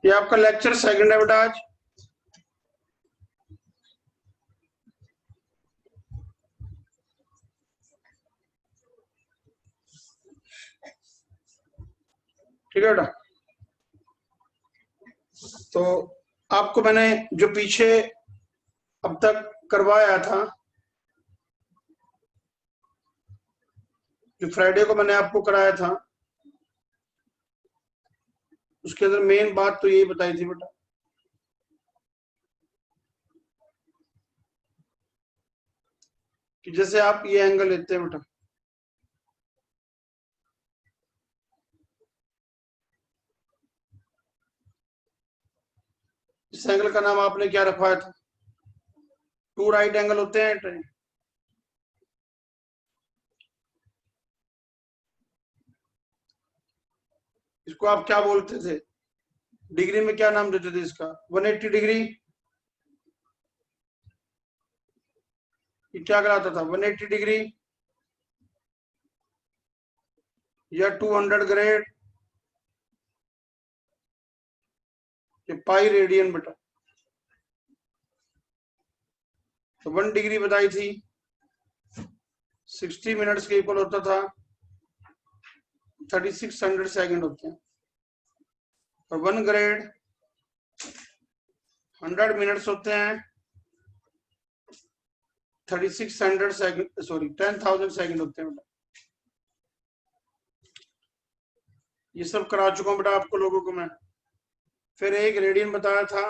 ये आपका lecture second है बेटा आज। ठीक है बेटा। तो आपको मैंने जो पीछे अब तक करवाया था, जो फ्राइडे को मैंने आपको कराया था, उसके अंदर मेन बात तो यही बताई थी बेटा कि जैसे आप ये एंगल लेते हैं बेटा, इस एंगल का नाम आपने क्या रखवाया था? टू राइट एंगल होते हैं। इसको आप क्या बोलते थे? डिग्री में क्या नाम देते थे इसका? 180 डिग्री। ये क्या कहलाता था? 180 डिग्री या 200 ग्रेड या पाई रेडियन बेटा। तो 1 डिग्री बताई थी 60 मिनट्स के इक्वल होता था 3600 सेकंड होते हैं, और 1 ग्रेड 100 मिनट्स होते हैं 3600 सेकंड, सॉरी 10,000 सेकंड होते हैं बेटा। ये सब करा चुका हूं बेटा आपको लोगों को मैं। फिर एक रेडियन बताया था,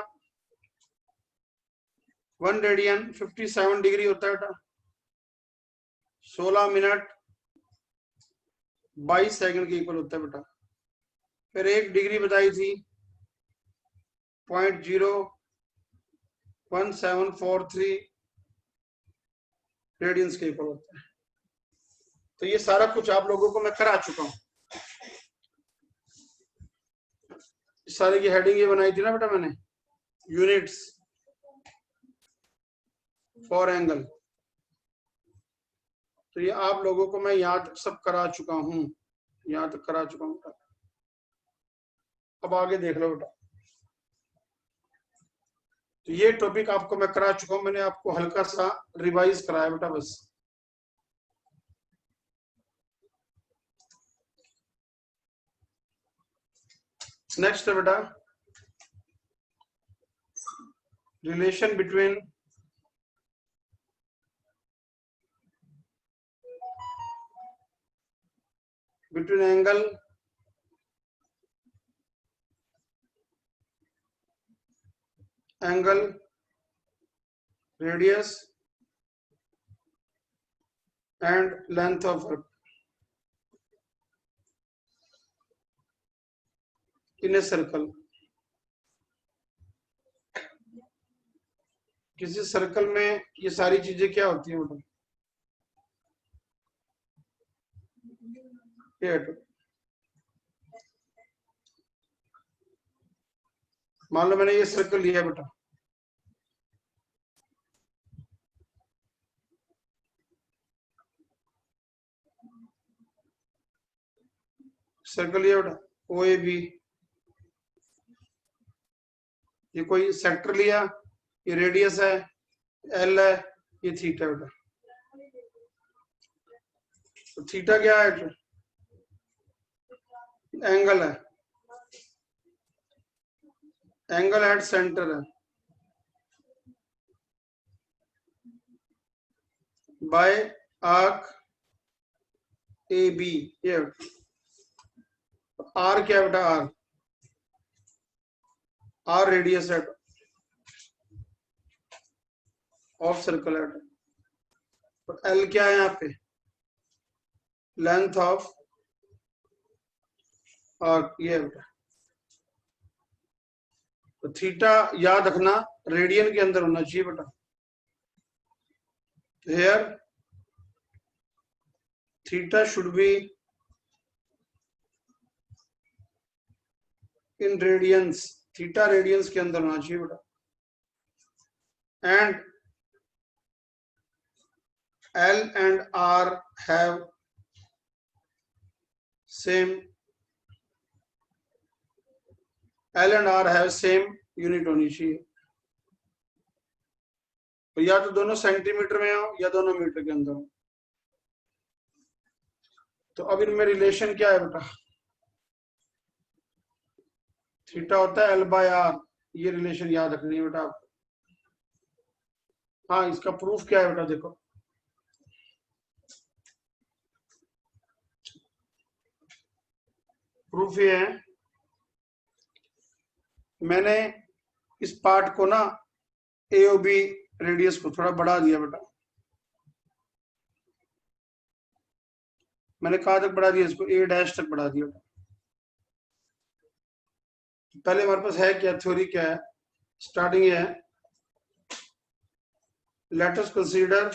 1 रेडियन 57 डिग्री होता है बेटा, 16 मिनट 22 सेकंड के इक्वल होता है बेटा। फिर एक डिग्री बताई थी 0.01743 रेडियंस के इक्वल होता है। तो ये सारा कुछ आप लोगों को मैं करा चुका हूं। इस सारे की हेडिंग ये बनाई थी ना बेटा मैंने, यूनिट्स फॉर एंगल। तो ये आप लोगों को मैं याद सब करा चुका हूं, याद करा चुका हूं बेटा। अब आगे देख लो बेटा। तो ये टॉपिक आपको मैं करा चुका हूं, मैंने आपको हल्का सा रिवाइज कराया बेटा बस। नेक्स्ट है बेटा relation between angle radius and length of arc in a circle. किसी सर्कल में ये सारी चीजें क्या होती हैं बेटा? मान लो मैंने ये सर्कल लिया बेटा, सर्कल लिया बेटा ओ ए बी, ये कोई सेक्टर लिया, ये रेडियस है एल है, ये थीटा बेटा। तो थीटा क्या है? एंगल है, एंगल एट सेंटर है बाय आर्क ए बी। ये आर क्या बेटा? आर रेडियस है ऑफ सर्कल है। तो एल क्या है यहाँ पे? लेंथ ऑफ आर्क, ये बेटा। तो थीटा याद रखना रेडियन के अंदर होना चाहिए बेटा। Here theta should be in radians, theta radians के अंदर होना चाहिए बेटा। And L and R have same L and R have same unit होनी चाहिए, तो या तो दोनों सेंटीमीटर में हो या दोनों मीटर के अंदर हो। तो अब इनमें रिलेशन क्या है बेटा, थीटा होता है एल बाय आर, ये रिलेशन याद रखनी है बेटा आपको। हाँ, इसका प्रूफ क्या है बेटा, देखो प्रूफ ये है, मैंने इस पार्ट को ना एओबी रेडियस को थोड़ा बढ़ा दिया बेटा, मैंने कहा तक बढ़ा दिया, इसको ए डैश तक बढ़ा दिया बेटा। पहले हमारे पास है क्या, थ्योरी क्या है, स्टार्टिंग है, let us consider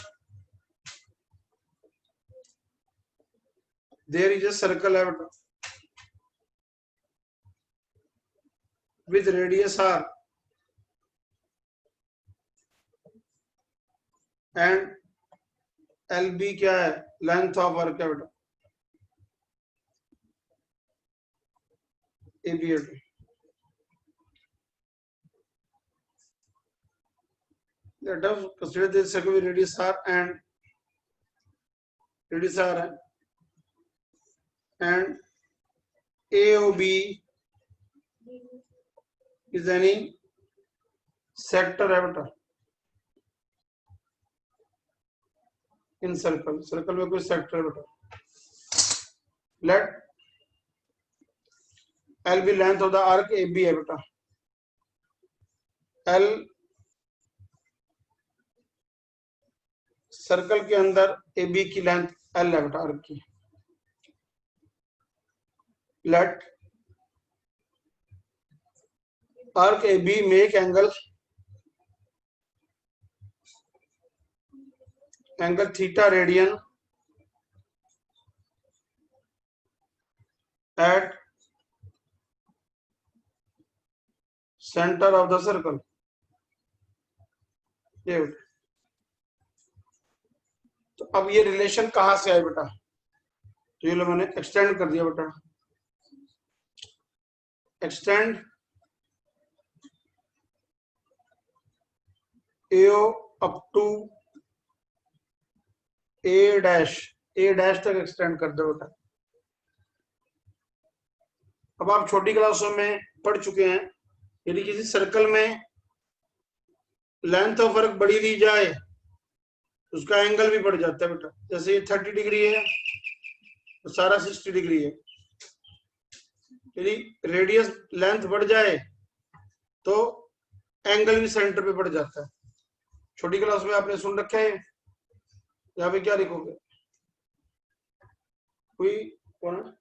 there is a circle है बेटा with radius R and L be क्या है, लेंथ ऑफ वर्क है बेटा, ए बी है। Let us consider this circle with radius r and radius r and AOB is any sector beटा in circle, circle में कोई sector बेटा, let L be length of the arc AB है बेटा, L circle के अंदर AB की length L है बेटा आर्क की, let arc AB make angle theta radian at centre of the circle, ये बेटा। तो अब ये रिलेशन कहां से आए बेटा, तो ये लो मैंने एक्सटेंड कर दिया बेटा, extend AO up to A dash तक एक्सटेंड कर दो बेटा। अब आप छोटी क्लासों में पढ़ चुके हैं, यदि किसी सर्कल में लेंथ ऑफ वर्क बढ़ी दी जाए उसका एंगल भी बढ़ जाता है बेटा, जैसे ये 30 डिग्री है तो सारा 60 डिग्री है, यदि रेडियस लेंथ बढ़ जाए तो एंगल भी सेंटर पे बढ़ जाता है। छोटी क्लास में आपने सुन रखा है, यहाँ पे क्या लिखोगे, कोई कौन है,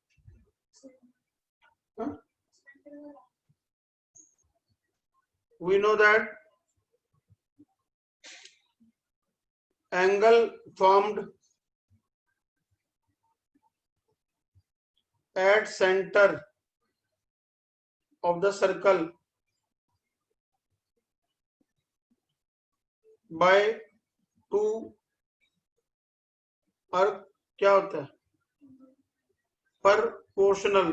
we know that angle formed at center of the circle by two arc क्या होता है, proportional,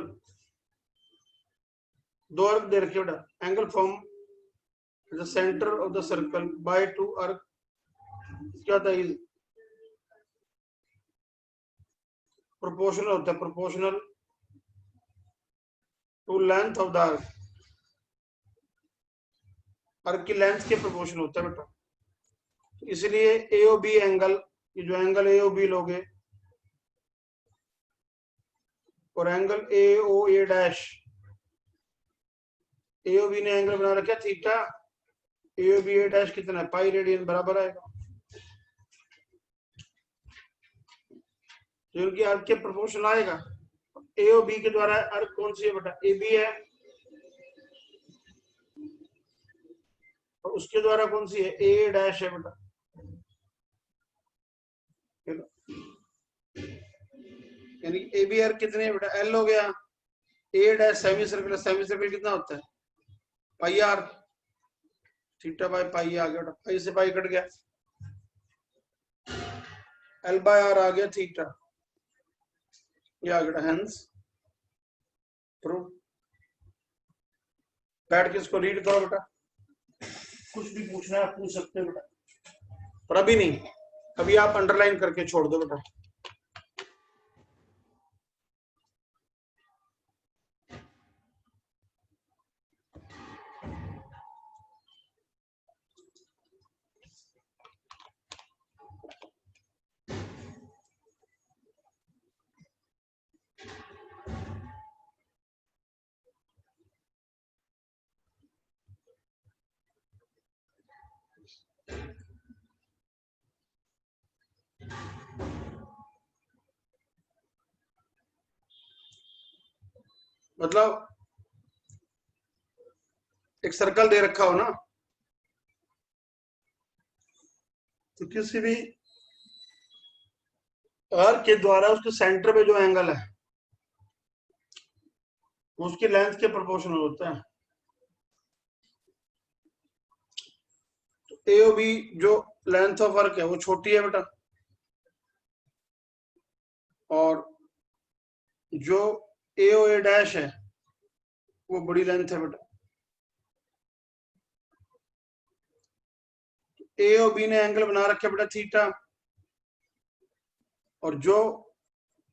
दो अर्क दे रखे बेटा, angle form the centre of the circle by two arc क्या होता है, प्रोपोर्शनल होता है, proportional to length of the arc, arc की लेंथ के प्रोपोर्शनल होता है बेटा। इसलिए एओबी एंगल, ये जो एंगल एओबी लोगे और एंगल एओ ए डैश, एओबी ने एंगल बना रखा थीटा, एओबी ए डैश कितना है, पाई रेडियन बराबर आएगा, जो उनकी अर्क के प्रोपोर्शनल आएगा। एओबी के द्वारा अर्क कौन सी है बेटा, एबी है, और उसके द्वारा कौन सी है, ए डैश है बेटा। यानी ए बी आर कितने है बेटा, एल हो गया, ए डैश सेमी सर्कल कितना होता है, पाई आर, थीटा बाय पाई आ गया बेटा, पाई से पाई कट गया, एल बाय आर आ गया थीटा, ये आ गया, हेंस प्रूफ। बैठ के इसको रीड करो बेटा, कुछ भी पूछना है पूछ सकते हो बेटा, पर अभी नहीं, अभी आप अंडरलाइन करके छोड़ दो बेटा। मतलब एक सर्कल दे रखा हो ना, तो किसी भी आर्क के द्वारा उसके सेंटर पे जो एंगल है उसकी लेंथ के प्रोपोर्शनल होता है। तो एओबी जो लेंथ ऑफ आर्क है वो छोटी है बेटा, और जो एओए डैश है वो बड़ी लेंथ है बेटा। ए और बी ने एंगल बना रखे बेटा थीटा, और जो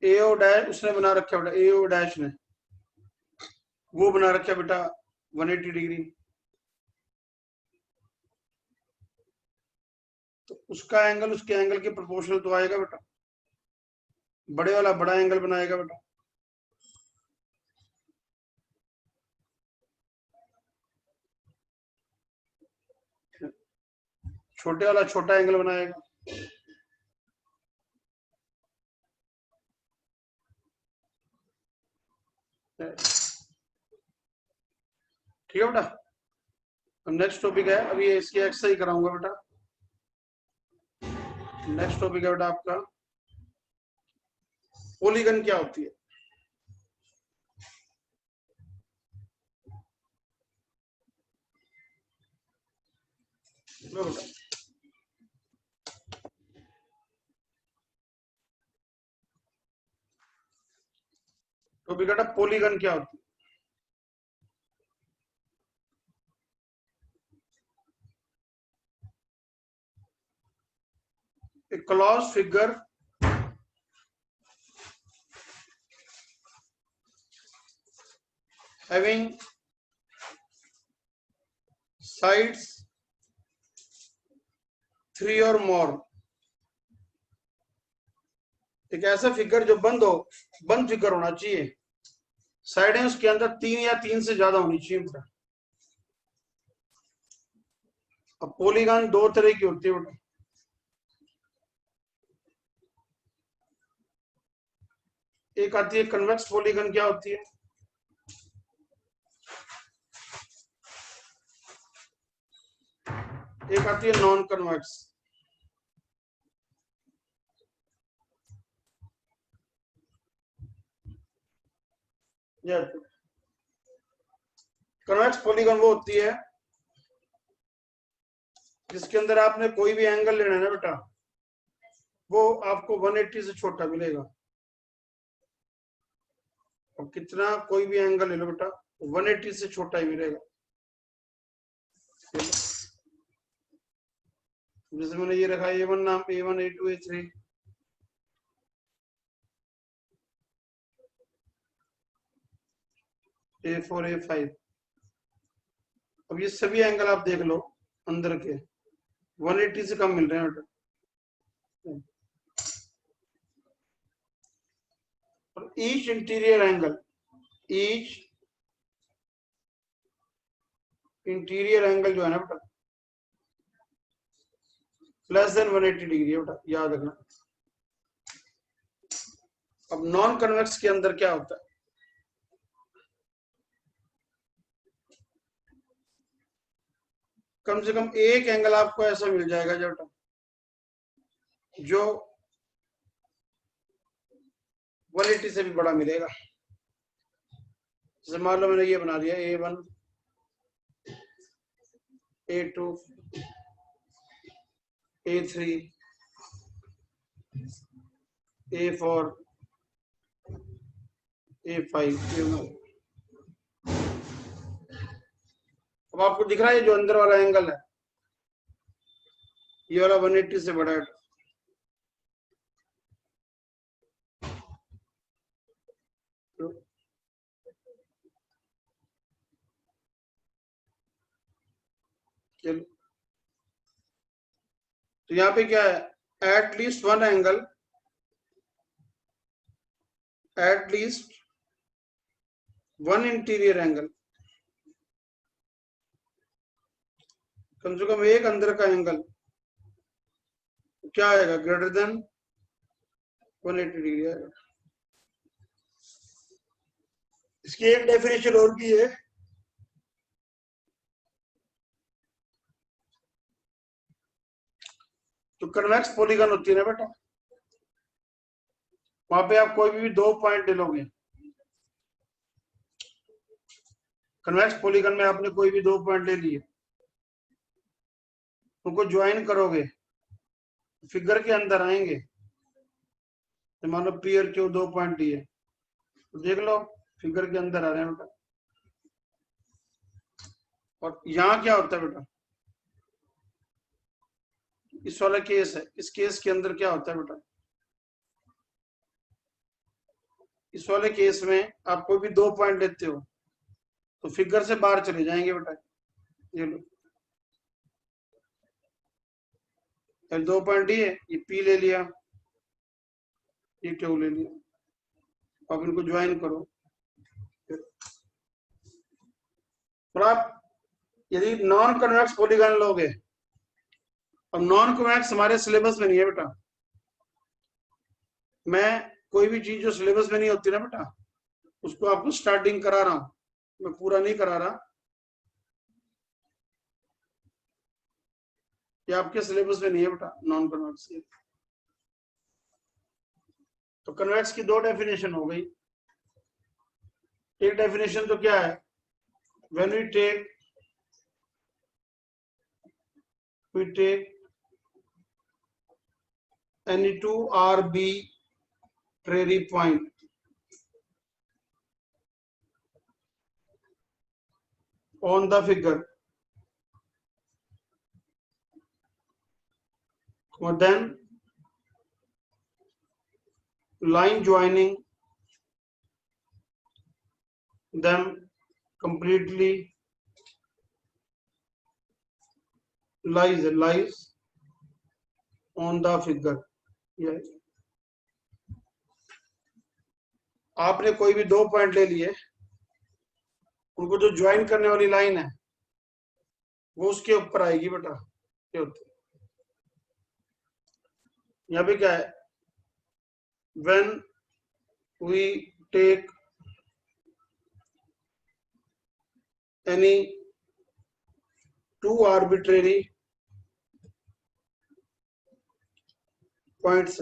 ए ओ डैश उसने बना रखा बेटा, ए ओ डैश ने वो बना रखा बेटा 180 डिग्री। तो उसका एंगल उसके एंगल के प्रोपोर्शनल तो आएगा बेटा, बड़े वाला बड़ा एंगल बनाएगा बेटा, छोटे वाला छोटा एंगल बनाएगा। ठीक है बेटा। अब नेक्स्ट टॉपिक है, अभी इसकी एक्सरसाइज कराऊंगा बेटा। नेक्स्ट टॉपिक है बेटा आपका पॉलीगन क्या होती है। लो बेटा, टॉपिक बेटा पॉलीगन क्या होती है। A closed figure having sides 3 or more, एक ऐसा फिगर जो बंद फिगर होना चाहिए, साइडें उसके अंदर 3 या 3 से ज्यादा होनी चाहिए। अब पॉलीगन दो तरह की होती है बेटा, एक आती है कन्वेक्स पॉलीगन क्या होती है, एक आती है नॉन कन्वेक्स। कन्वेक्स पॉलीगन वो होती है जिसके अंदर आपने कोई भी एंगल लेना है ना बेटा, वो आपको 180 से छोटा मिलेगा। और कितना कोई भी एंगल ले लो बेटा 180 से छोटा ही मिलेगा। जैसे मैंने ये रखा A1 नाम, A1 A2 A3, A4 A5। अब ये सभी एंगल आप देख लो अंदर के 180 से कम मिल रहे हैं बेटा। और ईच इंटीरियर एंगल जो है ना बेटा लेस देन 180 डिग्री है बेटा, याद रखना। अब नॉन कन्वेक्स के अंदर क्या होता है, कम से कम एक एंगल आपको ऐसा मिल जाएगा जो 180 से भी बड़ा मिलेगा। जैसे मान लो मैंने ये बना दिया A1 A2 A3 A4 A5, अब आपको दिख रहा है जो अंदर वाला एंगल है, ये वाला 180 से बड़ा है। चलो, तो यहाँ पे क्या है, at least one angle, at least one interior angle, कम से कम एक अंदर का एंगल क्या आएगा, ग्रेटर देन 180 डिग्री आएगा। इसकी एक डेफिनेशन और भी है, तो कन्वेक्स पॉलीगन होती है ना बेटा, वहां पे आप कोई भी दो पॉइंट ले लोगे, कन्वेक्स पॉलीगन में आपने कोई भी दो पॉइंट ले लिए, उनको ज्वाइन करोगे, फिगर के अंदर आएंगे, तो मान लो पी और क्यू दो पॉइंट लिए, तो देख लो फिगर के अंदर आ रहे हैं बेटा। और यहाँ क्या होता है बेटा, इस वाला केस है, इस केस के अंदर क्या होता है बेटा, इस वाले केस में आप कोई भी दो पॉइंट लेते हो तो फिगर से बाहर चले जाएंगे बेटा। ये लो, दो पॉइंट ये पी ले लिया, ये क्यू ले लिया, अब इनको ज्वाइन करो। और आप यदि नॉन कन्वेक्स पॉलीगन लोगे, अब नॉन कन्वेक्स हमारे सिलेबस में नहीं है बेटा, मैं कोई भी चीज जो सिलेबस में नहीं होती ना बेटा, उसको आपको स्टार्टिंग करा रहा हूं, मैं पूरा नहीं करा रहा, ये आपके सिलेबस में नहीं है बेटा नॉन कन्वेक्स की। तो कन्वेक्स की दो डेफिनेशन हो गई। एक डेफिनेशन तो क्या है, when we take any two arbitrary point on the figure, then line joining them completely lies on the figure। ये आपने कोई भी दो पॉइंट ले लिए, उनको जो ज्वाइन करने वाली लाइन है वो उसके ऊपर आएगी बेटा। ये होता है, यहाँ पे क्या है, when we take any two arbitrary points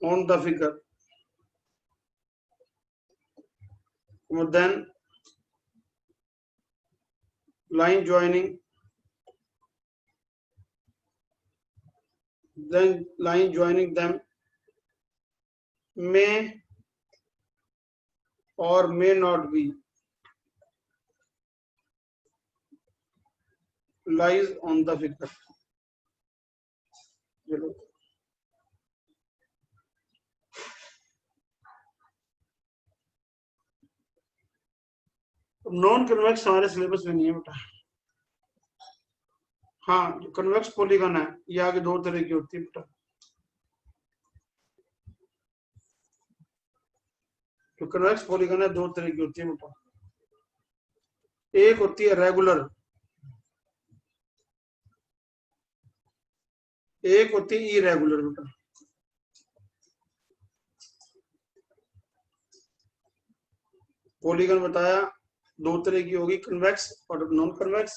on the figure, then line joining them may or may not be lies on the figure। Non convex हमारे सिलेबस में नहीं है बेटा। हाँ, जो कन्वेक्स पॉलीगन है ये आगे दो तरह की होती है बेटा, जो कन्वेक्स पॉलीगन है दो तरह की होती है बेटा, एक होती है रेगुलर, एक होती है इरेगुलर बेटा। पॉलीगन बताया दो तरह की होगी, कन्वेक्स और नॉन कन्वेक्स।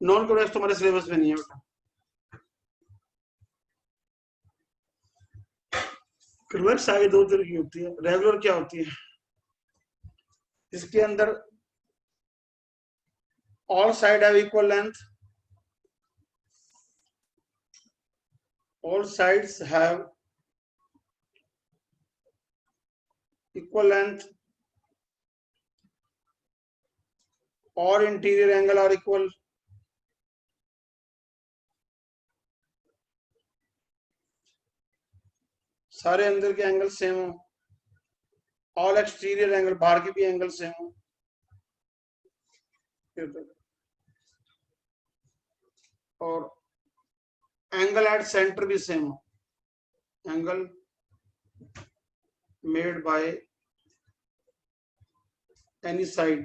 नॉन कन्वेक्स तो हमारे सिलेबस में नहीं है बेटा। कन्वेक्स आगे दो तरह की होती है। रेगुलर क्या होती है, इसके अंदर all side have equal length, all sides have equal length और इंटीरियर एंगल आर इक्वल, सारे अंदर के एंगल सेम हो, ऑल एक्सटीरियर एंगल, बाहर के भी एंगल सेम हो, और एंगल एट सेंटर भी सेम हो, angle made by any side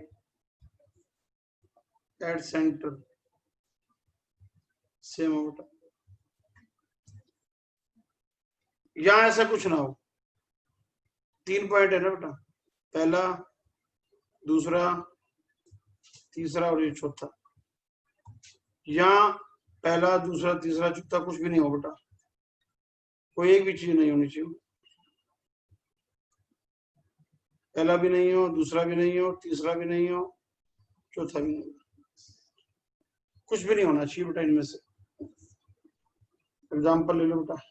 at centre same हो बेटा। यहां ऐसा कुछ ना हो, 3 पॉइंट है ना बेटा, पहला, दूसरा, तीसरा और ये चौथा। यहां पहला, दूसरा, तीसरा, चौथा कुछ भी नहीं हो बेटा, कोई एक भी चीज नहीं होनी चाहिए, पहला भी नहीं हो, दूसरा भी नहीं हो, तीसरा भी नहीं हो, चौथा भी नहीं हो, कुछ भी नहीं होना चाहिए बेटा इनमें से। एग्जाम्पल ले लो बेटा,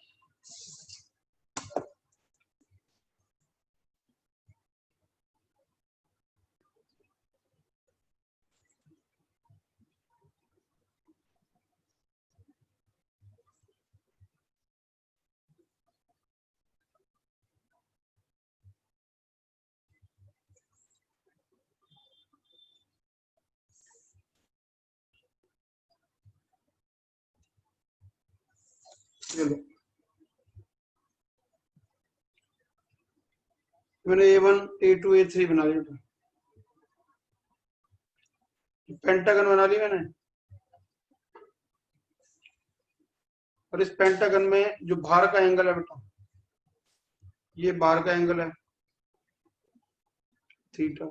चलो मैंने A1 A2 A3 बना लिया बेटा, पेंटागन बना लिया मैंने, और इस पेंटागन में जो बाहर का एंगल है बेटा, ये बाहर का एंगल है थीटा,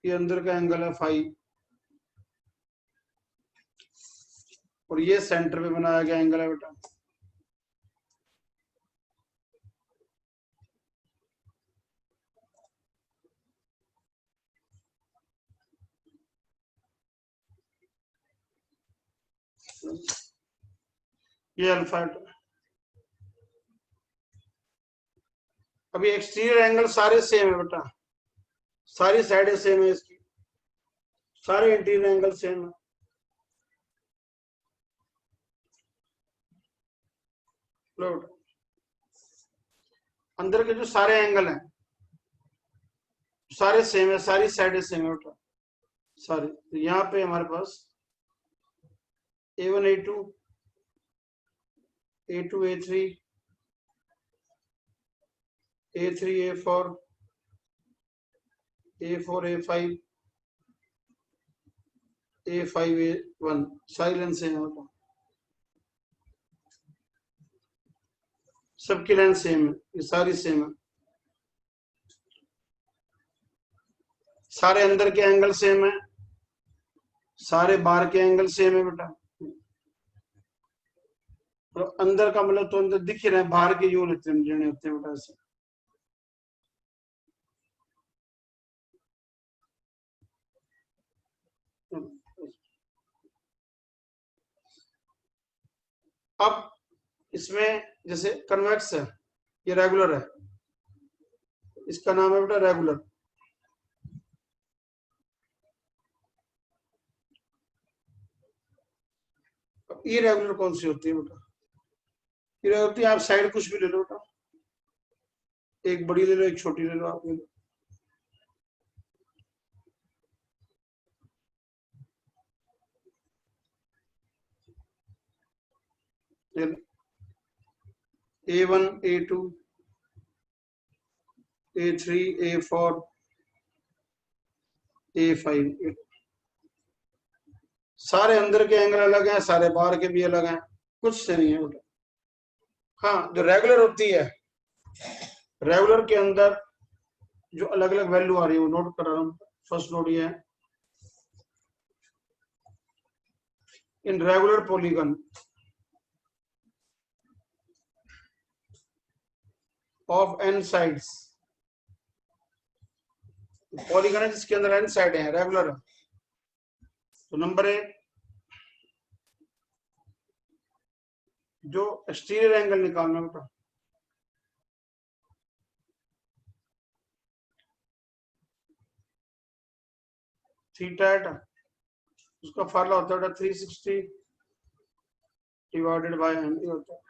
ये अंदर का एंगल है फाई, और ये सेंटर पे बनाया गया एंगल है बेटा, ये अल्फा है। अभी एक्सटीरियर एंगल सारे सेम है बेटा, सारी साइडें सेम है इसकी, सारे इंटीरियर एंगल सेम है, लो बेटा, अंदर के जो सारे एंगल हैं सारे सेम है, सारी साइडें सेम है बेटा, सारी। तो यहाँ पे हमारे पास A1 A2 A2 A3 A3 A4 A4 A5 A5 A1 सारी लेंथ सेम है बेटा, सबकी लेंथ सेम है, ये सारी सेम है, सारे अंदर के एंगल सेम है, सारे बाहर के एंगल सेम है बेटा, तो अंदर का मतलब तो अंदर दिख ही रहे हैं, बाहर के यूं लेते हैं जने होते हैं बेटा ऐसे। अब इसमें जैसे कन्वेक्स है, ये रेगुलर है, इसका नाम है बेटा रेगुलर। अब इरेगुलर कौन सी होती है बेटा, इरेगुलर होती है, आप साइड कुछ भी ले लो बेटा, एक बड़ी ले लो, एक छोटी ले लो, आप ले लो, A1 A2 A3 A4 A5, सारे अंदर के एंगल अलग हैं, सारे बाहर के भी अलग हैं, कुछ से नहीं है बेटा। हाँ, जो रेगुलर होती है, रेगुलर के अंदर जो अलग अलग वैल्यू आ रही है वो नोट कर रहा हूँ। फर्स्ट नोट ये है, in regular polygon of n sides, polygon है जिसके अंदर n साइड है, रेगुलर है। तो नंबर 1, जो एक्सटीरियर एंगल निकालना बेटा, थीटा एट, उसका फार्मूला होता है 360 डिवाइडेड बाय एन होता है।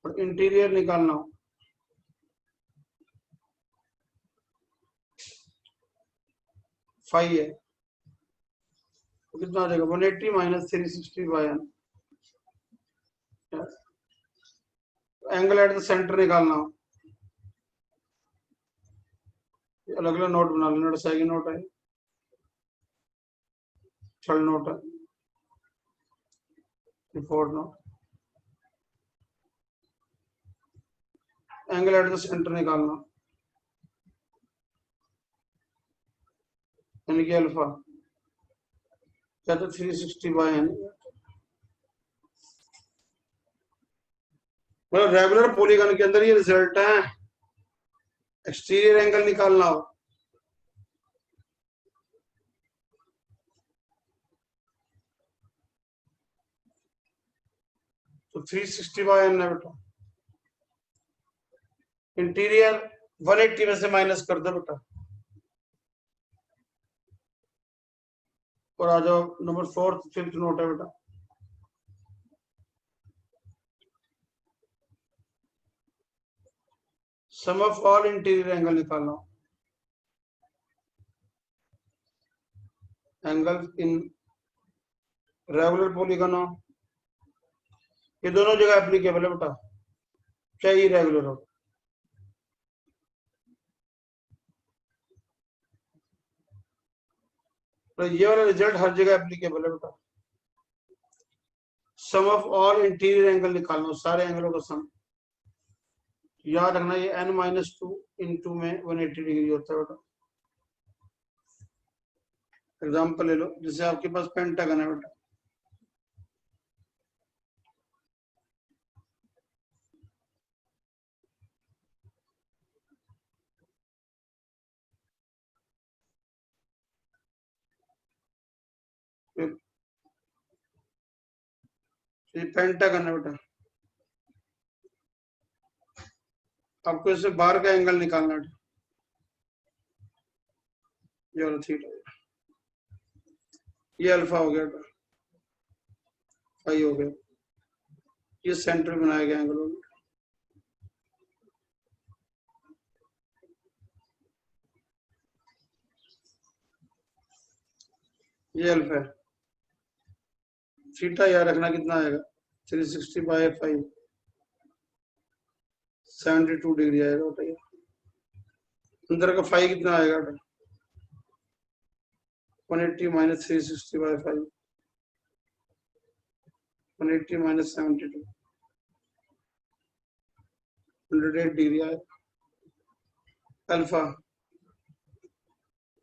और इंटीरियर निकालना हो फाइव है तो कितना आ जाएगा 180 minus 360 by N. Angle at the centre निकालना हो, अलग अलग नोट बना लेना, सेकंड नोट है, थर्ड नोट है, fourth note. Angle at the centre निकालना, यानी कि अल्फा क्या तो 360 बाय एन। मतलब रेगुलर पॉलीगन के अंदर ये रिजल्ट है। एक्सटीरियर एंगल निकालना हो तो 360 बाय एन है बेटा। इंटीरियर 180 में से माइनस कर दो बेटा। और आ जाओ नंबर 4 फिफ्थ नोट है बेटा। सम ऑफ ऑल इंटीरियर एंगल निकालना, एंगल इन रेगुलर पॉलीगन हो, ये दोनों जगह एप्लीकेबल है बेटा, चाहे इरेगुलर हो। तो ये वाला रिजल्ट हर जगह एप्लीकेबल है बेटा। सम ऑफ ऑल इंटीरियर एंगल निकालना, सारे एंगलों का सम। याद रखना ये n-2 इंटू में 180 डिग्री होता है बेटा। एग्जाम्पल ले लो, जैसे आपके पास पेंटागन है बेटा, ये पेंटागन है बेटा। आपको इससे बाहर का एंगल निकालना है, ये वाला थीटा, ये अल्फा हो गया बेटा, फाई हो गया, ये सेंटर बनाया गया एंगल हो गया। ये अल्फा है। थीटा याद रखना कितना आएगा 360 बाय 5, 72 डिग्री आएगा बेटा। ये अंदर का फाई कितना आएगा बेटा 180 माइनस 360 बाय 5, 180 माइनस 72, 108 डिग्री आएगा। अल्फा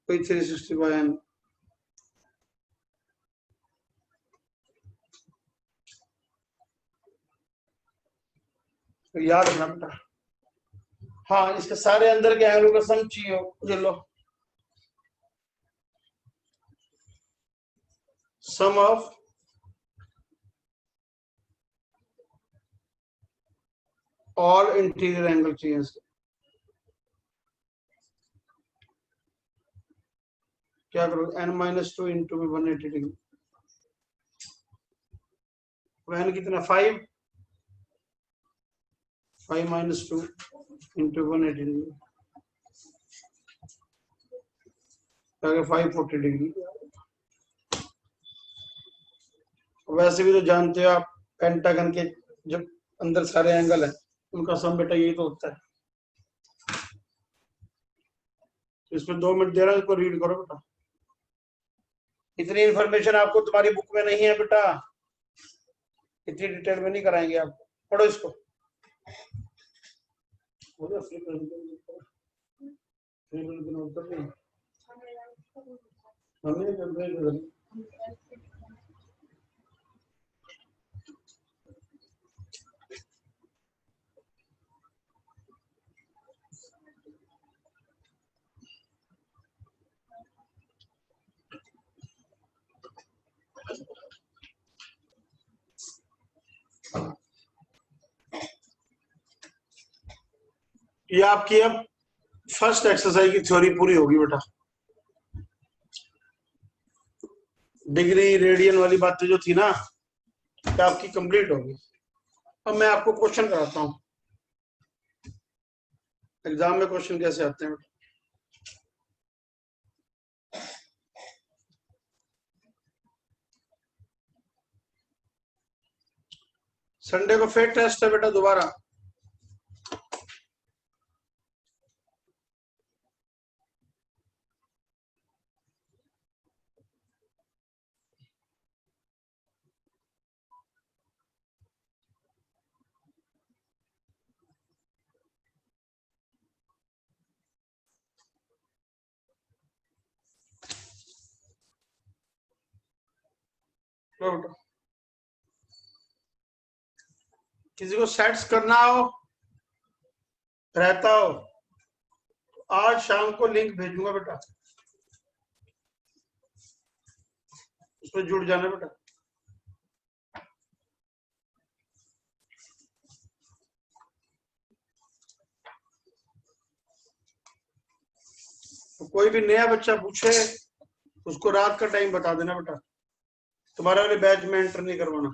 कोई 360 बाय एन, याद रखना बेटा। हाँ, इसके सारे अंदर के एंगलों का सम चाहिए हो, लो सम ऑफ ऑल इंटीरियर एंगल चाहिए इसके। क्या करो n-2 इंटू में 180 डिग्री, n कितना 5, 5 माइनस 2 इंटू 180 डिग्री, 540 डिग्री। वैसे भी तो जानते हो आप पेंटागन के जब अंदर सारे एंगल है उनका सम बेटा यही तो होता है। इसमें 2 मिनट दे रहा है, इसको रीड करो बेटा। इतनी इंफॉर्मेशन आपको तुम्हारी बुक में नहीं है बेटा, इतनी डिटेल में नहीं कराएंगे आपको, पढ़ो इसको। ये आपकी अब फर्स्ट एक्सरसाइज की थ्योरी पूरी होगी बेटा। डिग्री रेडियन वाली बातें जो थी ना, क्या आपकी कंप्लीट होगी। अब मैं आपको क्वेश्चन कराता हूँ, एग्जाम में क्वेश्चन कैसे आते हैं। संडे को फिर टेस्ट है बेटा दोबारा। किसी को सेट्स करना हो रहता हो तो आज शाम को लिंक भेजूंगा बेटा, उसमें जुड़ जाना बेटा। तो कोई भी नया बच्चा पूछे उसको रात का टाइम बता देना बेटा, तुम्हारे वाले बैच में एंटर नहीं करवाना।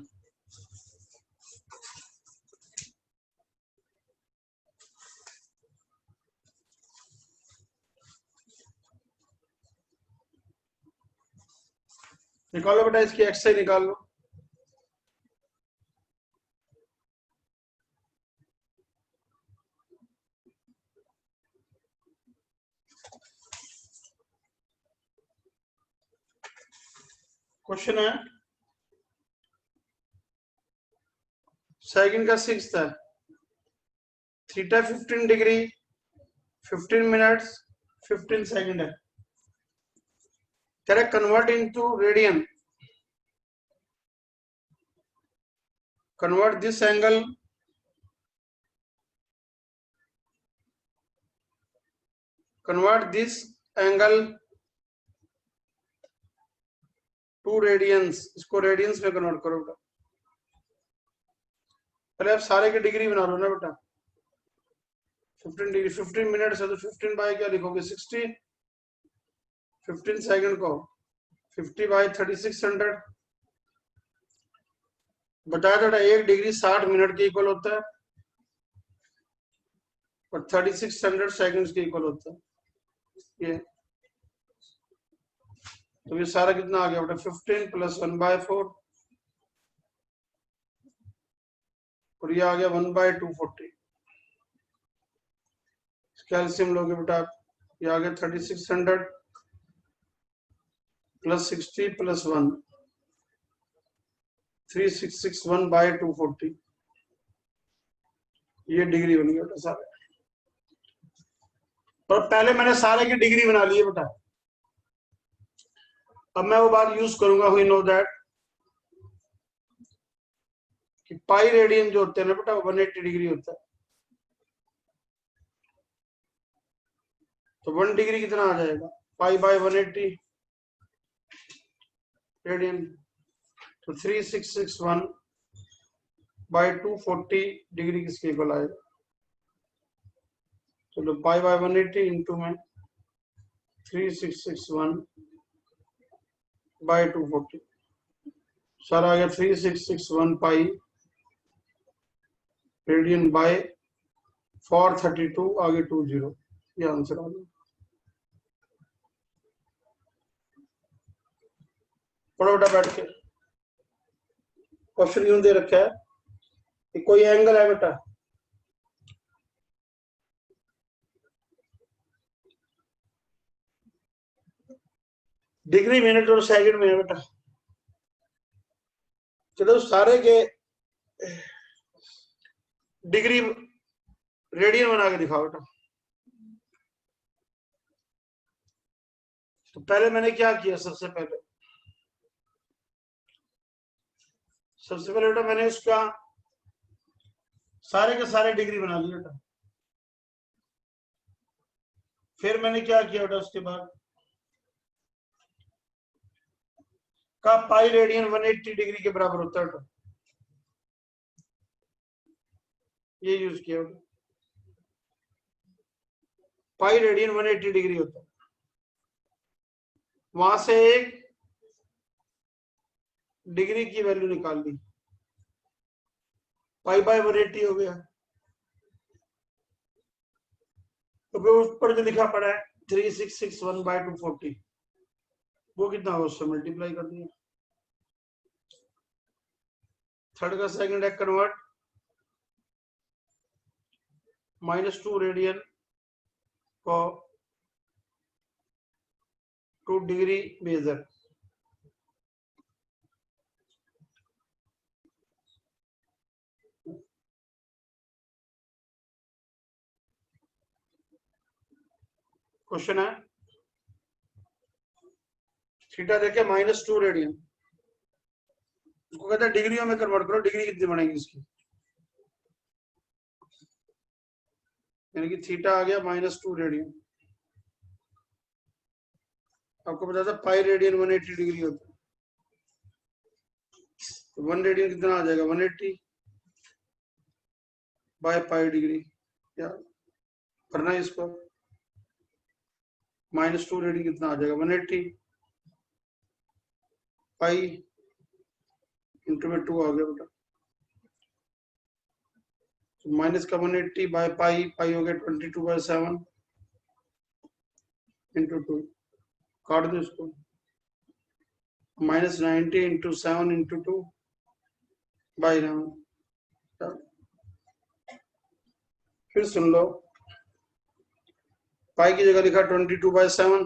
निकालो बेटा, इसकी एक्सरसाइज निकाल लो। क्वेश्चन है सेकंड का 6 है, थीटा 15 डिग्री 15 मिनट्स 15 सेकंड है। Correct, convert into radian, convert this angle to radians, इसको रेडियंस में कन्वर्ट करो बेटा। पहले आप सारे की डिग्री बना लो ना बेटा। 15 डिग्री 15 मिनट है तो 15 बाय क्या लिखोगे 60, 15 सेकंड को 50 बाय 3600 बताया था। 1 डिग्री 60 मिनट के इक्वल होता है और 3600 सेकंड्स के इक्वल होता है। ये तो ये सारा कितना आ गया बेटा 15 प्लस 1/4 और ये आ गया 1/240। कैल्शियम लोगे बेटा, ये आ गया 3600 प्लस 60 प्लस 1 3661/240। ये डिग्री बन गया बेटा सारे। पर पहले मैंने सारे की डिग्री बना ली है बेटा। अब मैं वो बात यूज करूंगा, वी नो दैट कि पाई रेडियन जो होते हैं ना बेटा 180 डिग्री होता है। तो 1 डिग्री कितना आ जाएगा, पाई बाय 180 रेडियन, तो 3661/240 डिग्री किसके इक्वल आएगा। चलो पाई बाय 180 इंटू में 3661/240, सारा आ गया 3661 पाई रेडियन बाय 432 आगे 20। ये आंसर आ गया। पढ़ो बेटा बैठ के। क्वेश्चन यूं दे रखा है कि कोई एंगल है बेटा, डिग्री मिनट और सेकंड में है बेटा। चलो सारे के डिग्री रेडियन बना के दिखाओ बेटा। तो पहले मैंने क्या किया, सबसे पहले बेटा मैंने उसका सारे के सारे डिग्री बना लिया बेटा। फिर मैंने क्या किया बेटा, उसके बाद का पाई रेडियन 180 डिग्री के बराबर होता है बेटा, ये यूज किया बेटा। पाई रेडियन 180 डिग्री होता है। वहां से एक डिग्री की वैल्यू निकाल ली, पाई बाय 180 हो गया। तो उस पर जो लिखा पड़ा है 3661 बाय 240, वो कितना हो, उससे मल्टीप्लाई कर दिया। थर्ड का सेकंड है कन्वर्ट, -2 रेडियन को 2 डिग्री मेजर, क्वेश्चन है थीटा देखे -2 रेडियन, उसको कहते हैं डिग्रियों में कन्वर्ट करो, डिग्री कितनी बनेगी इसकी, यानी कि थीटा आ गया -2 रेडियन। आपको पता था पाई रेडियन 180 डिग्री होता है, तो 1 रेडियन कितना आ जाएगा, 180 बाय पाई डिग्री, क्या करना है इसको, -2 रेडियन कितना आ जाएगा, 180 पाई इंटू में 2 आ गया बेटा, तो माइनस का 180 बाय पाई, पाई हो गया 22/7 इंटू 2, काट दो इसको, -90 इंटू 7 इंटू 2 बाई 11। फिर सुन लो, पाई की जगह लिखा 22/7,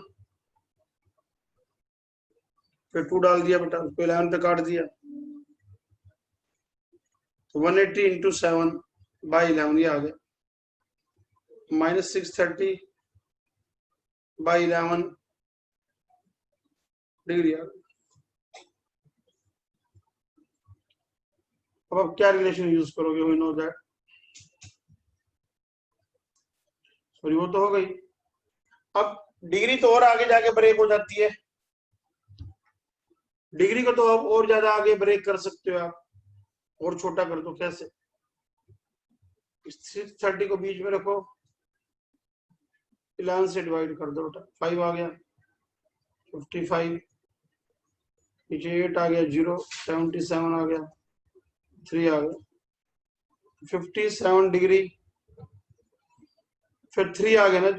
फिर 2 डाल दिया बेटा, उसको 11 पे काट दिया, तो 180 इंटू 7 बाई 11 ये आ गया, -630 बाई 11 डिग्री आ गया। अब आप क्या रिलेशन यूज करोगे, वी नो दैट, सॉरी वो तो हो गई। अब डिग्री तो और आगे जाके ब्रेक हो जाती है, डिग्री को तो आप और ज्यादा आगे ब्रेक कर सकते हो, आप और छोटा कर दो, कैसे, 630 को बीच में रखो, 11 से डिवाइड कर दो बेटा, 5 आ गया, 55 नीचे 8 आ गया, 0 77 आ गया, 3 आ गया, 57 डिग्री, फिर 3 आ गया ना,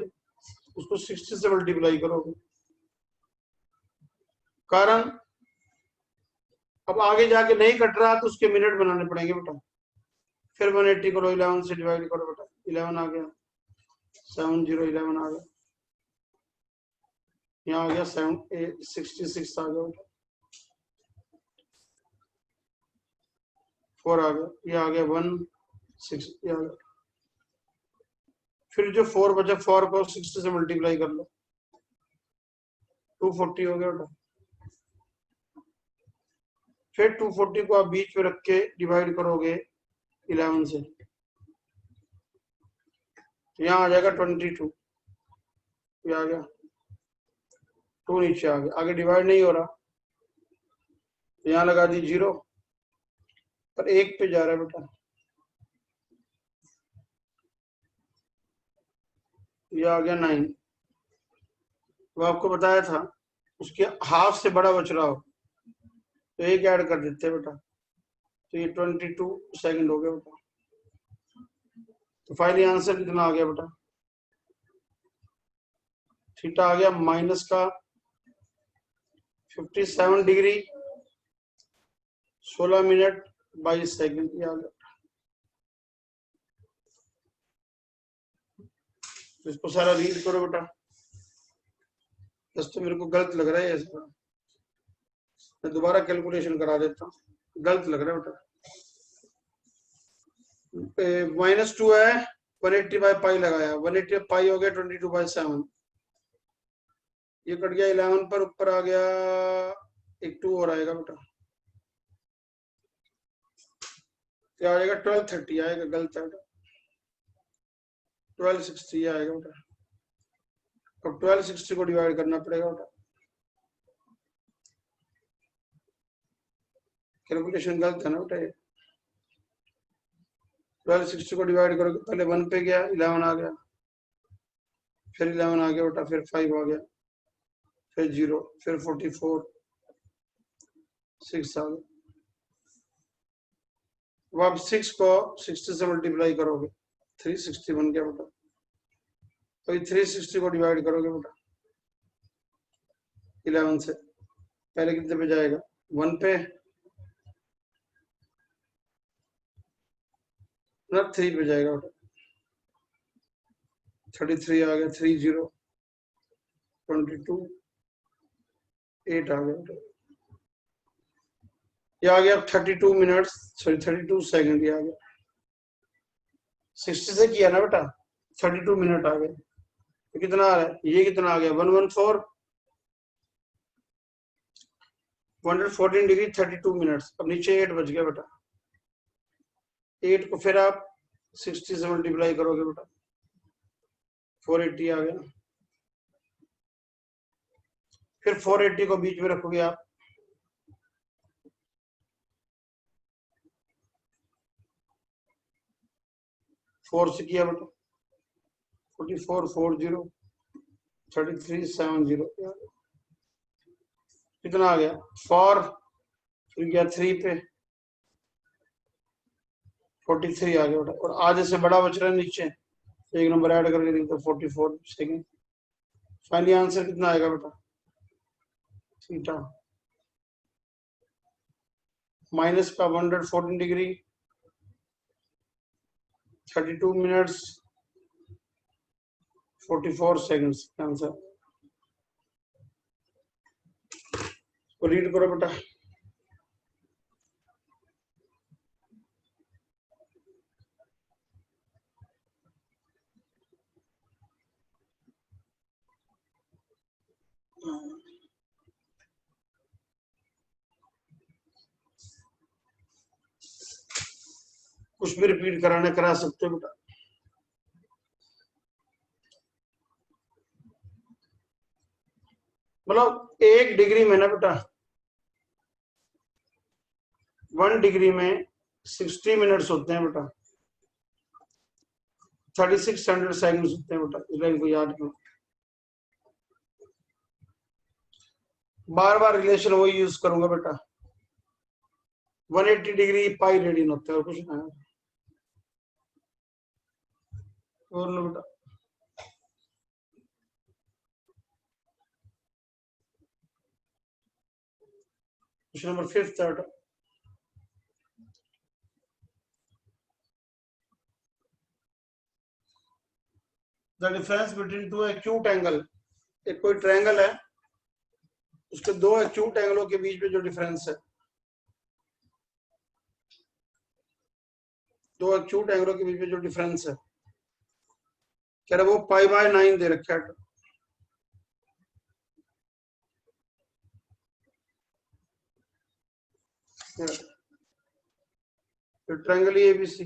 उसको 60 से मल्टीप्लाई करोगे, कारण अब आगे जाके नहीं कट रहा तो उसके मिनट बनाने पड़ेंगे बेटा, फिर 180 करो, 11 से डिवाइड करो बेटा, 11 आ गया, 7011 आ गया, यहाँ आ गया 66 आ गया बेटा, 4 आ गया, ये आ गया 16, ये आ गया, फिर जो 4 बचा, 4 को 60 से मल्टीप्लाई कर लो, 240 हो गया बेटा, फिर 240 को आप बीच में रख के डिवाइड करोगे 11 से, तो यहाँ आ जाएगा 22, ये आ गया, 2 नीचे आ गया, आगे डिवाइड नहीं हो रहा, तो यहाँ लगा दी 0, पर 1 पे जा रहा है बेटा, ये आ गया 9, वो आपको बताया था उसके हाफ से बड़ा बच रहा हो तो 1 ऐड कर देते बेटा, तो ये 22 सेकंड हो गया बेटा, तो फाइनली आंसर कितना आ गया बेटा, थीटा आ गया माइनस का 57 डिग्री 16 मिनट 22 सेकंड, ये आ गया। इसको सारा रीड करो बेटा, बस तो मेरे को गलत लग रहा है ऐसा, मैं दोबारा कैलकुलेशन करा देता हूँ, गलत लग रहा है बेटा, -2 है, 180 बाय पाई लगाया, 180 पाई हो गया 22/7, ये कट गया 11 पर, ऊपर आ गया एक 2 और आएगा बेटा, क्या आएगा 1230 आएगा, गलत है बेटा, 1260 आएगा बेटा, अब 1260 को डिवाइड करना पड़ेगा बेटा, कैलकुलेशन गलत है ना बेटा, ये 1260 को डिवाइड करोगे, पहले 1 पे गया 11 आ गया, फिर 11 आ गया बेटा, फिर 5 आ गया, फिर 0, फिर 44, 6 आ गया। अब आप 6 को 60 से मल्टीप्लाई करोगे 360 बन गया बेटा। तो 360 को डिवाइड करोगे बेटा 11 से, पहले कितने पे जाएगा 1 पे ना 3 पे जाएगा बेटा। 33 आ गया, 30 22 8 आ गया बेटा। ये आ गया 32 मिनट्स, सॉरी 32 सेकंड। ये आ गया 60 से किया ना बेटा, 32 मिनट आ गए। तो कितना आ रहा है, ये कितना आ गया 114 114 डिग्री 32 मिनट्स। अब नीचे 8 बच गया बेटा। 8 को फिर आप 60 से मल्टीप्लाई करोगे बेटा 480 आ गया। फिर 480 को बीच में रखोगे आप, फोर से किया बेटा 44 40 33 70 कितना आ गया 4, फिर गया 3 पे 43 आ गया बेटा। और आधे से बड़ा बच रहा है नीचे, एक नंबर ऐड करके देखते तो 44 सेकेंड। फाइनली आंसर कितना आएगा बेटा, थीटा माइनस का 114 डिग्री 32 मिनट्स 44 सेकंड्स आंसर। तो रीड करो बेटा। कुछ भी रिपीट कराना करा सकते हो बेटा। मतलब 1 डिग्री में ना बेटा 1 डिग्री में 60 मिनट्स होते हैं बेटा, 3600 सेकंड्स होते हैं बेटा। इस लाइन को याद करो, बार बार रिलेशन वही यूज करूंगा बेटा। 180 डिग्री पाई रेडियन होता है और कुछ नहीं। और लो बेटा क्वेश्चन नंबर 5 है बेटा। The difference between two acute angle, एक कोई ट्रायंगल है, उसके दो एक्यूट एंगलों के बीच में जो डिफरेंस है, दो एक्यूट एंगलों के बीच में जो डिफरेंस है, कह रहा वो π/9 दे रखा है। ट्रायंगल एबीसी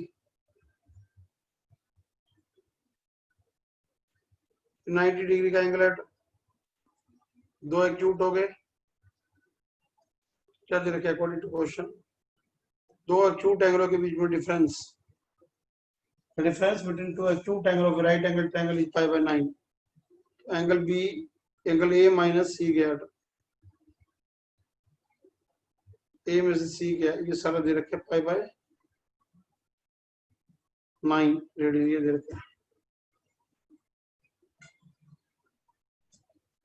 90 डिग्री का एंगल है, दो एक्यूट हो गए, क्या दे रखा है अकॉर्डिंग टू क्वेश्चन, दो एक्यूट एंगलों के बीच में difference, difference between two acute angle of right angle triangle is π/9। Angle B, angle A minus C गया, ए में से सी गया, ये सारा दे रखा है π/9 रेडियन, ये दे रखा है।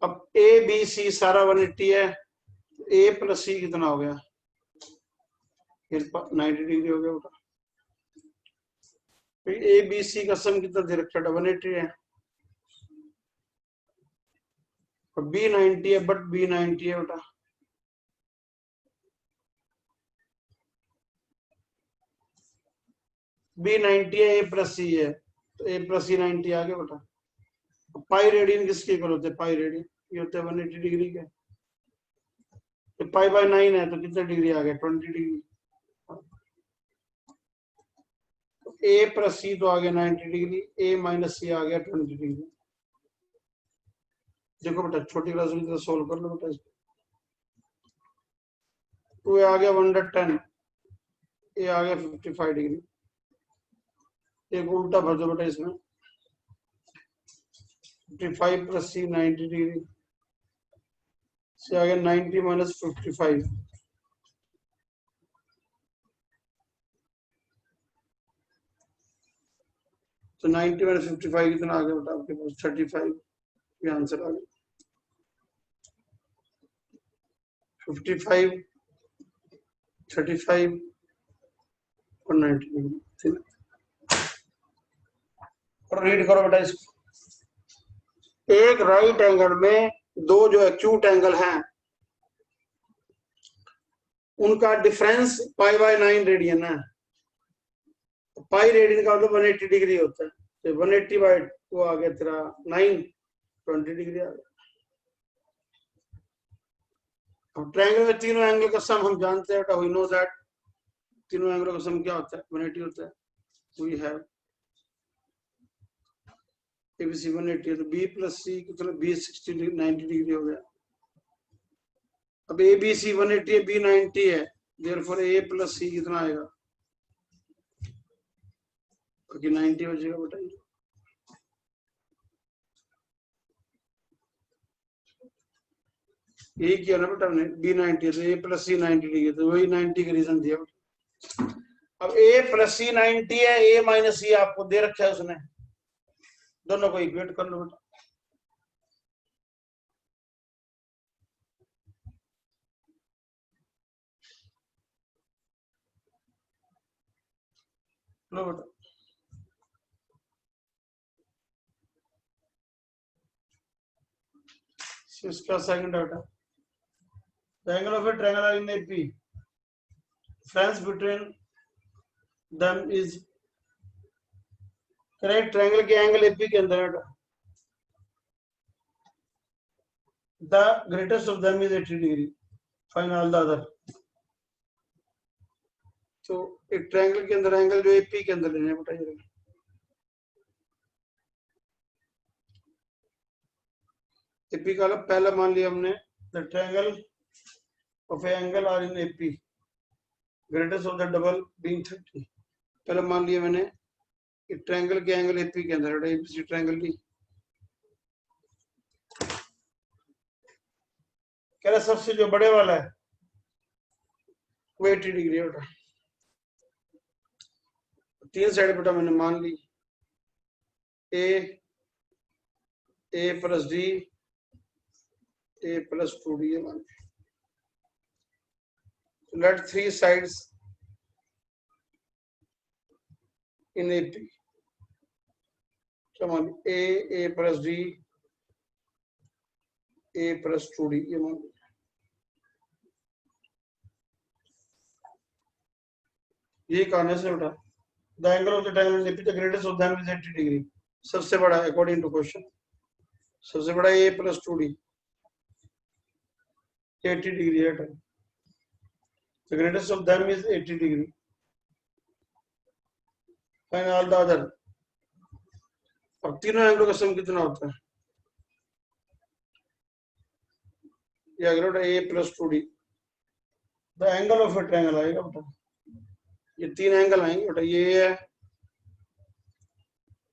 अब ए बी सी सारा 180 है, ए प्लस सी कितना हो गया, 90 डिग्री हो गया बेटा। ए बी सी का सम कितना दे रखा है, 180 है, और बी 90 है, बट बी 90 है बेटा। बी 90 है, ए प्लस सी है, तो ए प्लस सी 90 आ गया बेटा। पाई रेडियन किसके इक्वल होते हैं, पाई रेडियन ये होते हैं 180 डिग्री के। तो π/9 है तो कितना डिग्री आ गया, 20 डिग्री। ए प्लस सी तो आ गया 90 डिग्री, ए माइनस सी आ गया 20 डिग्री। देखो बेटा छोटी क्लास में तो सोल्व कर लो बेटा इसको। 2 आ गया 110, ए आ गया 55 डिग्री। एक उल्टा भर दो बेटा इसमें, 55 प्लस सी 90 डिग्री से आ गया 90 माइनस 55, तो 90 में 55 कितना आ गया बेटा आपके पास 35, ये आंसर आ गया 55, 35 और 90। और रीड करो बेटा इसको। एक राइट एंगल में दो जो एक्यूट एंगल हैं उनका डिफरेंस π/9 रेडियन है। पाई रेडियन का मतलब 180 डिग्री होता है, तो 180 बाय वो आ गया तेरा 9, 20 डिग्री आ गया। अब ट्रायंगल में तीनों एंगल का सम हम जानते हैं बेटा, वी नो दैट तीनों एंगलों का सम क्या होता है 180 होता है। वी हैव ABC 180 है तो B प्लस C कितना B 60 90 डिग्री हो गया। अब ABC 180 है B 90 है, देयरफॉर A प्लस C कितना आएगा क्योंकि 90 बचेगा बेटा। यही किया ना बेटा हमने, B 90 तो A प्लस C 90 डिग्री, तो वही 90 का रीजन दिया बेटा। अब A प्लस C 90 है, A माइनस C आपको दे रखा है उसने, दोनों को इक्वेट कर लो बेटा। लो बेटा इसका सेकंड बेटा, angle of A triangle in AP, difference between them is correct. Triangle के एंगल AP के अंदर बेटा the greatest of them is 80 degree, find all the other। तो एक ट्रायंगल के अंदर एंगल जो AP के अंदर लेने बेटा, ये AP का पहला मान लिया हमने the triangle of A angle R in AP greatest of the double being 30। पहला मान लिया मैंने एक ट्रायंगल के एंगल AP के अंदर बेटा, ABC ट्रायंगल की कह रहा सबसे जो बड़े वाला है वो 80 डिग्री बेटा। तीन साइड बेटा मैंने मान ली A plus D A plus 2D है मान। Late three sides in AP क्या मान A plus D A plus 2D ये मान। ये कहने से बेटा the angle of the triangle AP the greatest of them is 80 degree. सबसे बड़ा अकॉर्डिंग टू क्वेश्चन सबसे बड़ा A प्लस 2D 80 डिग्री है। The greatest of them is 80 degree, find all the other. अब तीनों एंगलों का सम कितना होता है, ये अगर बेटा A plus 2D the angle of A triangle आएगा बेटा। ये तीन एंगल आएंगे बेटा, ये है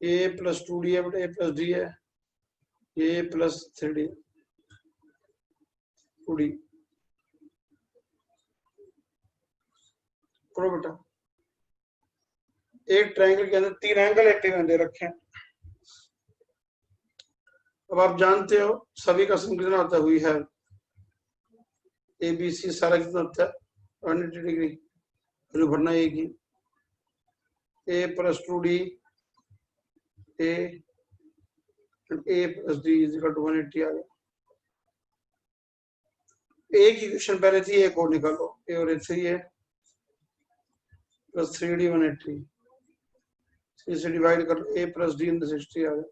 A प्लस 2D है बेटा, A प्लस D है, A प्लस 3D 2D करो बेटा। एक ट्रायंगल के अंदर तीन एंगल AP में दे रखे हैं। अब आप जानते हो सभी का सम कितना होता है, हुई है ABC सारा कितना होता है 180 डिग्री, वैल्यू भरना एक ही A plus 2D A plus D is equal to 180 आ गया। एक ही क्वेश्चन पहले थी, एक और निकालो A और A 3 है प्लस 3D 180 इसे डिवाइड कर A plus D in the 60 आ गया।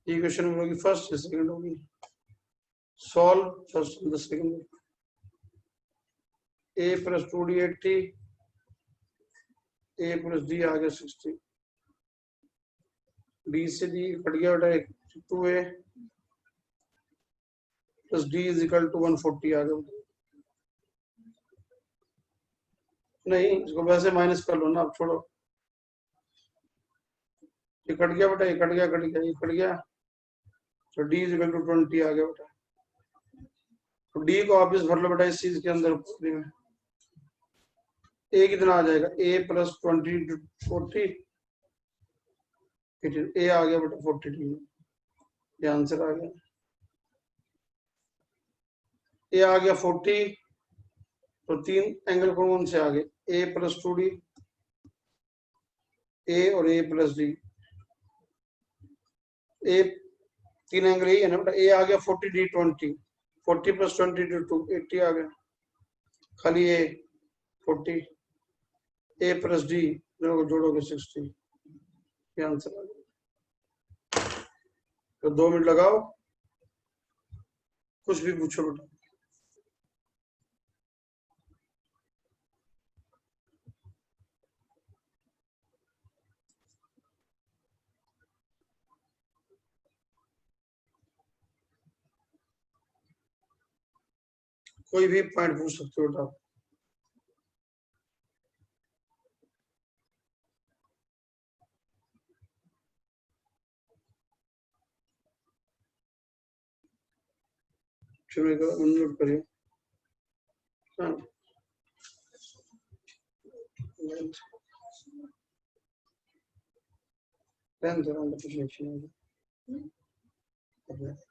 ये क्वेश्चन नंबर होगी फर्स्ट, सेकंड होगी solve first in the second. A plus 2D 80 A plus D आ गया 60, D से D कट गया बेटा 2A plus D is equal to 140 आ गया। नहीं इसको वैसे माइनस कर लो ना, अब छोड़ो, ये कट गया बेटा, ये कट गया ये कट गया, तो D इज इक्वल टू 20 आ गया बेटा। तो D को वापस भर लो बेटा इस चीज के अंदर में, ए कितना आ जाएगा, ए प्लस 20 40, ए आ गया बेटा 42, ये आंसर आ गया। ए आ गया 40, तो 3 एंगल कौन से आ गए, ए प्लस 2d, ए और ए प्लस डी, ए 3 एंगल ही है ना बेटा। ए आ गया 40d 20, 40 प्लस 20 2 80 आ गया, खाली ए 40, ए प्लस डी जोड़ोगे 60, ये आंसर आ गया। तो 2 मिनट लगाओ, कुछ भी पूछो बेटा। कोई भी पॉइंट पूछ सकते हो बेटा। शुरू करो, अनम्यूट करिए। हाँ, रहने दो, रहने दो, कुछ नहीं है।